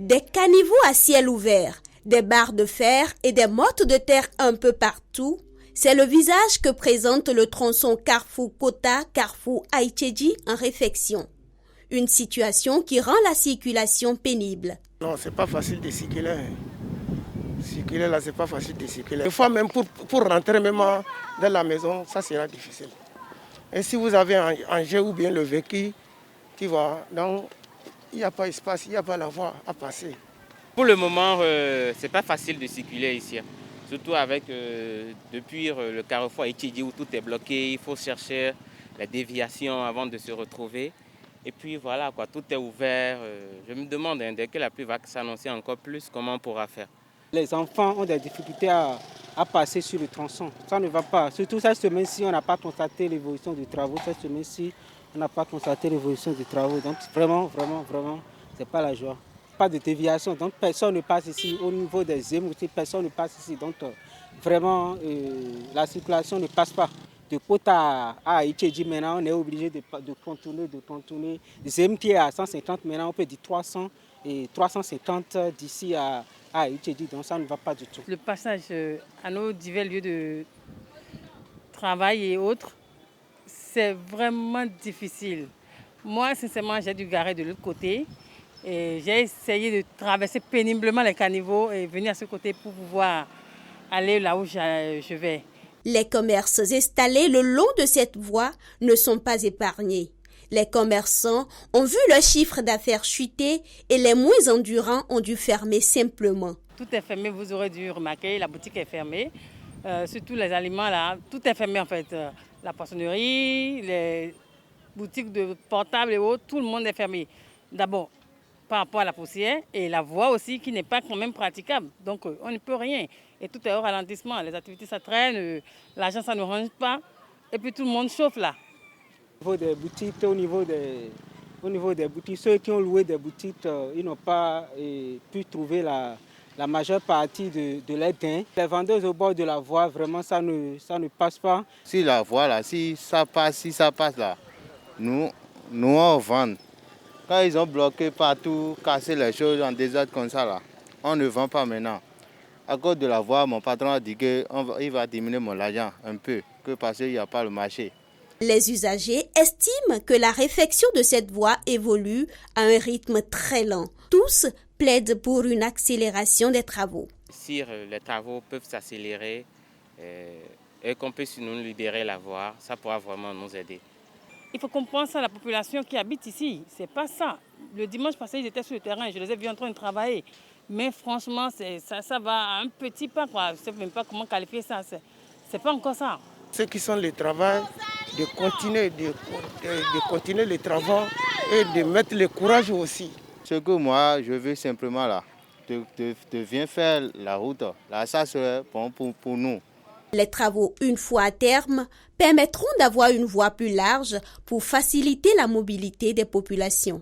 Des caniveaux à ciel ouvert, des barres de fer et des mottes de terre un peu partout, c'est le visage que présente le tronçon Carrefour-Kota, Carrefour-Aïtchédji en réfection. Une situation qui rend la circulation pénible. Non, c'est pas facile de circuler. Circuler là, c'est pas facile de circuler. Des fois même pour rentrer même dans la maison, ça sera difficile. Et si vous avez un engin ou bien le véhicule qui va, donc il n'y a pas d'espace, il n'y a pas la voie à passer. Pour le moment, c'est pas facile de circuler ici. Surtout avec depuis le carrefour Aïtchédji où tout est bloqué, il faut chercher la déviation avant de se retrouver. Et puis voilà, quoi, tout est ouvert. Je me demande, dès que la pluie va s'annoncer encore plus, comment on pourra faire. Les enfants ont des difficultés à passer sur le tronçon. Ça ne va pas. Surtout cette semaine-ci, on n'a pas constaté l'évolution des travaux. Cette semaine-ci, on n'a pas constaté l'évolution des travaux. Donc vraiment, c'est pas la joie. Pas de déviation. Donc personne ne passe ici. Au niveau des émeutes aussi, personne ne passe ici. Donc vraiment, la circulation ne passe pas. De Kota à Aïtchédji, maintenant, on est obligé de contourner. Des émeutiers à 150, maintenant, on peut dire 300 et 350 d'ici à Aïtchédji. Donc ça ne va pas du tout. Le passage à nos divers lieux de travail et autres, c'est vraiment difficile. Moi, sincèrement, j'ai dû garer de l'autre côté. Et j'ai essayé de traverser péniblement les caniveaux et venir à ce côté pour pouvoir aller là où je vais. Les commerces installés le long de cette voie ne sont pas épargnés. Les commerçants ont vu leur chiffre d'affaires chuter et les moins endurants ont dû fermer simplement. Tout est fermé, vous aurez dû remarquer, la boutique est fermée. Surtout les aliments là, tout est fermé en fait. La poissonnerie, les boutiques de portables et autres, tout le monde est fermé. D'abord, par rapport à la poussière et la voie aussi qui n'est pas quand même praticable. Donc on ne peut rien. Et tout est au ralentissement. Les activités ça traîne, l'argent ça ne range pas. Et puis tout le monde chauffe là. Au niveau des boutiques, au niveau des boutiques, ceux qui ont loué des boutiques, ils n'ont pas pu trouver la majeure partie de leurs gains. Les vendeuses au bord de la voie, vraiment ça ne passe pas. Si la voie là, si ça passe là, nous on vend. Quand ils ont bloqué partout, cassé les choses en désordre comme ça, là, on ne vend pas maintenant. À cause de la voie, mon patron a dit qu'il va diminuer mon argent un peu, parce qu'il n'y a pas le marché. Les usagers estiment que la réfection de cette voie évolue à un rythme très lent. Tous plaident pour une accélération des travaux. Si les travaux peuvent s'accélérer et qu'on puisse nous libérer la voie, ça pourra vraiment nous aider. Il faut comprendre ça, la population qui habite ici, c'est pas ça. Le dimanche passé, ils étaient sur le terrain, je les ai vus en train de travailler. Mais franchement, ça va à un petit pas, quoi. Je ne sais même pas comment qualifier ça, c'est pas encore ça. Ceux qui sont le travail, de continuer les travaux et de mettre le courage aussi. Ce que moi, je veux simplement là, de bien faire la route, là, ça serait bon pour nous. Les travaux, une fois à terme, permettront d'avoir une voie plus large pour faciliter la mobilité des populations.